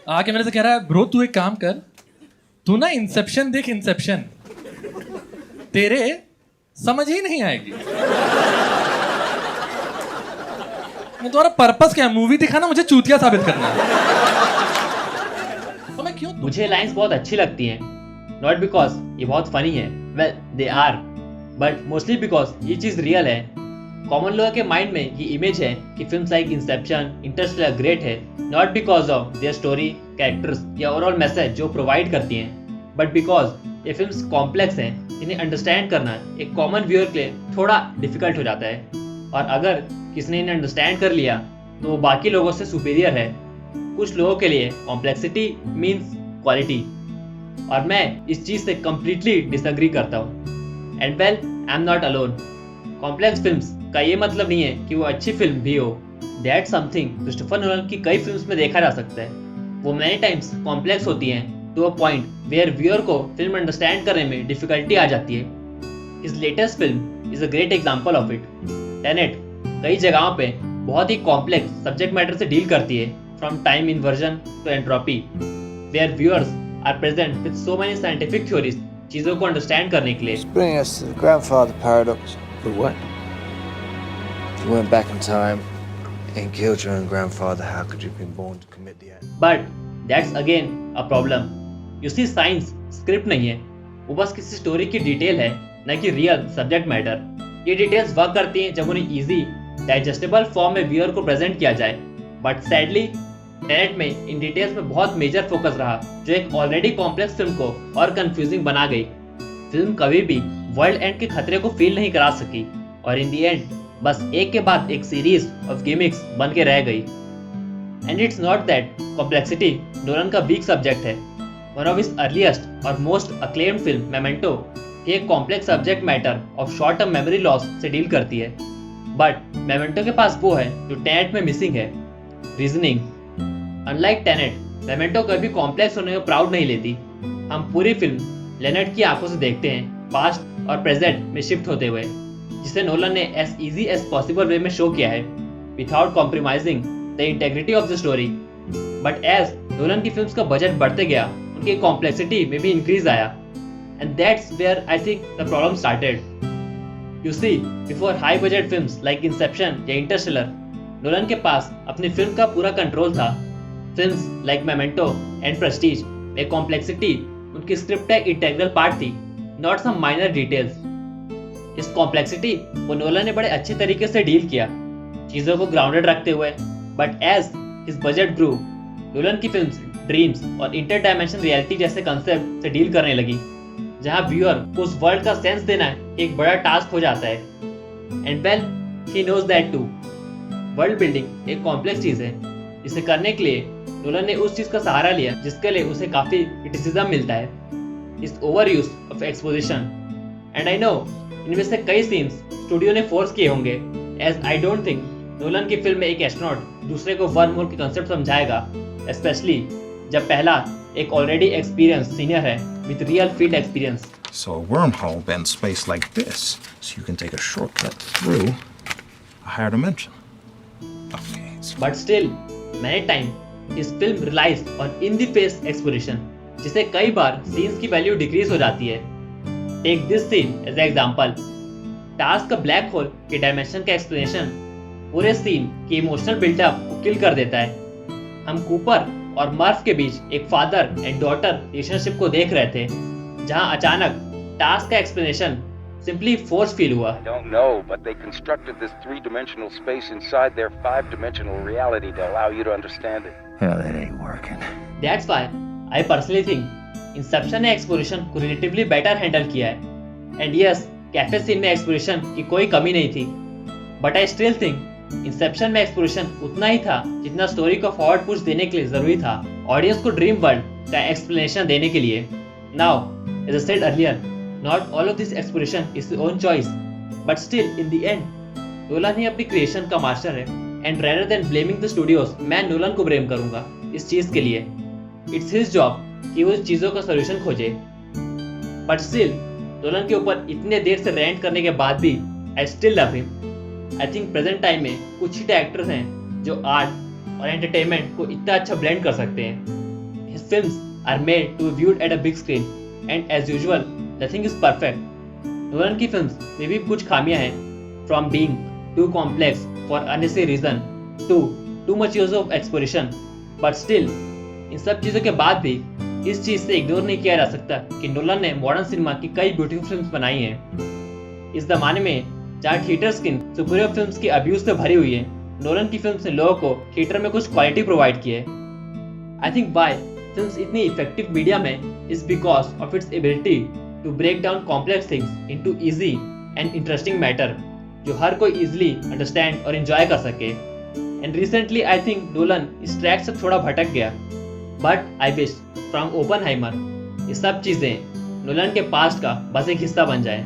आके मेरे से कह रहा है ब्रो तू एक काम कर, तू ना इंसेप्शन देख, इंसेप्शन तेरे समझ ही नहीं आएगी। मैं तुम्हारा पर्पस क्या है? मूवी दिखाना, मुझे चूतिया साबित करना है। तो मैं क्यों? मुझे लाइंस बहुत अच्छी लगती हैं, नॉट बिकॉज ये बहुत फनी है, well they are, but mostly because ये चीज रियल है। कॉमन लोगों के माइंड में ये इमेज है कि films like Inception, Interstellar great है, not because of their story, characters या ओवरऑल मैसेज जो प्रोवाइड करती हैं, बट बिकॉज ये फिल्म्स कॉम्प्लेक्स हैं, इन्हें अंडरस्टैंड करना एक कॉमन व्यूअर के लिए थोड़ा डिफिकल्ट हो जाता है, और अगर किसी ने इन्हें अंडरस्टैंड कर लिया तो वो बाकी लोगों से सुपीरियर है। कुछ लोगों के लिए कॉम्प्लेक्सिटी मीन्स क्वालिटी, और मैं इस चीज से कंप्लीटली डिसएग्री करता हूँ। And well, I am not alone. Complex films का ये मतलब नहीं है कि वो अच्छी फिल्म भी हो। दैट समथिंग क्रिस्टोफर नोलन की कई फिल्म्स में देखा जा सकता है। वो मैनी टाइम्स कॉम्प्लेक्स होती हैं to a point where viewer को फिल्म अंडरस्टैंड करने में डिफिकल्टी आ जाती है। His latest film is a great example of it. Tenet कई जगहों पे बहुत ही कॉम्प्लेक्स सब्जेक्ट मैटर से डील करती है, from time inversion to entropy, where viewers are present with so many scientific theories चीजों को अंडरस्टैंड करने के लिए। It's bringing us to the grandfather paradox. For what? If you went back in time and killed your own grandfather, how could you have been born to commit the act? But that's again a problem. You see, science script नहीं है, वो बस किसी story की detail है, न कि real subject matter. ये डिटेल्स वर्क करती हैं जब उन्हें इजी डाइजेस्टेबल फॉर्म में व्यूअर को प्रेजेंट किया जाए, बट सैडली टेनेट में इन डिटेल्स में बहुत मेजर फोकस रहा, जो एक ऑलरेडी कॉम्प्लेक्स फिल्म को और कंफ्यूजिंग बना गई। फिल्म कभी भी वर्ल्ड एंड के खतरे को फील नहीं करा सकी, और इन दी एंड बस एक के बाद एक सीरीज ऑफ गिमिक्स बन के रह गई। And it's not that complexity Nolan का वीक सब्जेक्ट है। वन ऑफ हिज अर्लीस्ट और मोस्ट अक्लेम्ड फिल्म मेमेंटो एक complex subject matter of short term memory loss से डील करती है, बट मेमेंटो के पास वो है जो टेनेट में मिसिंग है, रीजनिंग। अनलाइक टेनेट, मेमेंटो कभी कॉम्प्लेक्स होने को प्राउड नहीं लेती। हम पूरी फिल्म लेनर्ड की आंखों से देखते हैं, पास्ट और प्रेजेंट में शिफ्ट होते हुए, जिसे नोलन ने as easy as possible way में शो किया है, without compromising the integrity of the story. But as Nolan की फिल्म्स का बजट बढ़ते गया, उनकी कॉम्प्लेक्सिटी में भी इंक्रीज आया, and that's where I think the problem started. You see, before high budget films like Inception या इंटरस्टेलर, नोलन के पास अपनी फिल्म का पूरा कंट्रोल था। Films like Memento and Prestige में कॉम्प्लेक्सिटी उनकी स्क्रिप्ट का इंटेग्रल पार्ट थी, नॉट सम माइनर डिटेल्स। इस कॉम्प्लेक्सिटी को नोलन ने बड़े अच्छे तरीके से डील किया, चीजों को ग्राउंडेड रखते हुए, but as his budget grew, Nolan की फिल्म्स ड्रीम्स और इंटर डायमेंशन रियलिटी जैसे कंसेप्ट से डील करने लगी, जहां व्यूअर को उस वर्ल्ड का सेंस देना एक बड़ा टास्क हो जाता है। And well, he knows that too. World building एक कॉम्प्लेक्स चीज है, जिसे करने के लिए नोलन ने उस चीज का सहारा लिया जिसके लिए उसे काफी क्रिटिसिज्म मिलता है, इस over use of exposition. And I know इनमें से कई सीन्स स्टूडियो ने फोर्स किए होंगे, as I don't think Nolan की फिल्म में एक एस्ट्रोनॉट दूसरे को वन मोर की कंसेप्ट समझाएगा, स्पेशली जब पहला एक ऑलरेडी एक्सपीरियंस सीनियर है with real field experience. So a wormhole bends space like this, so you can take a shortcut through a higher dimension. Okay. But still, many time, his film relies on in-the-face exploration, जिसे कई बार scenes की value decrease हो जाती है। Take this scene as an example. Task का black hole के dimension का explanation पूरे सीन की इमोशनल बिल्डअप को किल कर देता है। हम कूपर और मर्फ के बीच एक फादर एंड डॉटर रिलेशनशिप को देख रहे थे, जहां अचानक टास्क का एक्सप्लेनेशन सिंपली फोर्स फील हुआ। I don't know, but they constructed this three-dimensional space inside their five-dimensional reality to allow you to understand it. Yeah, that ain't working. That's why I personally think Inception ने exploration को relatively better handle किया है। And yes, cafe scene में exploration की कोई कमी नहीं थी, but I still think Inception में एक्सप्लोरेशन उतना ही था जितना स्टोरी को फॉरवर्ड पुश देने के लिए जरूरी था, ऑडियंस को ड्रीम वर्ल्ड का एक्सप्लेनेशन देने के लिए। Now, as I said earlier, not all of this exploration is his own choice, but still in the end Nolan ही अपनी क्रिएशन का मास्टर है, and rather than blaming the studios, मैं Nolan को ब्लेम करूंगा इस चीज के लिए। इट्स हिज जॉब कि वो चीजों का सॉल्यूशन खोजे, बट स्टिल नोलन के ऊपर इतने देर से रेंट करने के बाद भी I still love him. I think present time में कुछ ही डायरेक्टर्स हैं जो आर्ट और एंटरटेनमेंट को इतना अच्छा ब्लेंड कर सकते हैं। his films are made to be viewed at a big screen, and as usual, nothing is perfect. Nolan की फिल्म्स में भी कुछ खामियां हैं, from being too complex for unnecessary reason to too much use of exploration, but still, इन सब चीज़ों के बाद भी इस चीज़ से इग्नोर नहीं किया जा सकता कि नोलन ने मॉडर्न सिनेमा की कई ब्यूटीफुल फिल्म्स बनाई हैं। इस जमाने में जहाँ थिएटर स्क्रीन सुपीरियर फिल्म्स की अब्यूज से भरी हुई है, नोलन की फिल्म्स ने लोगों को थिएटर में कुछ क्वालिटी प्रोवाइड की है। आई थिंक वाई फिल्म्स इतनी इफेक्टिव मीडिया में is because of its ability to break down complex things into easy and interesting matter जो हर कोई इजीली अंडरस्टैंड और एंजॉय कर सके। And recently I think Nolan इस ट्रैक से थोड़ा भटक गया, but I wish from Oppenheimer ये सब चीज़ें नोलन के पास्ट का बस एक हिस्सा बन जाए।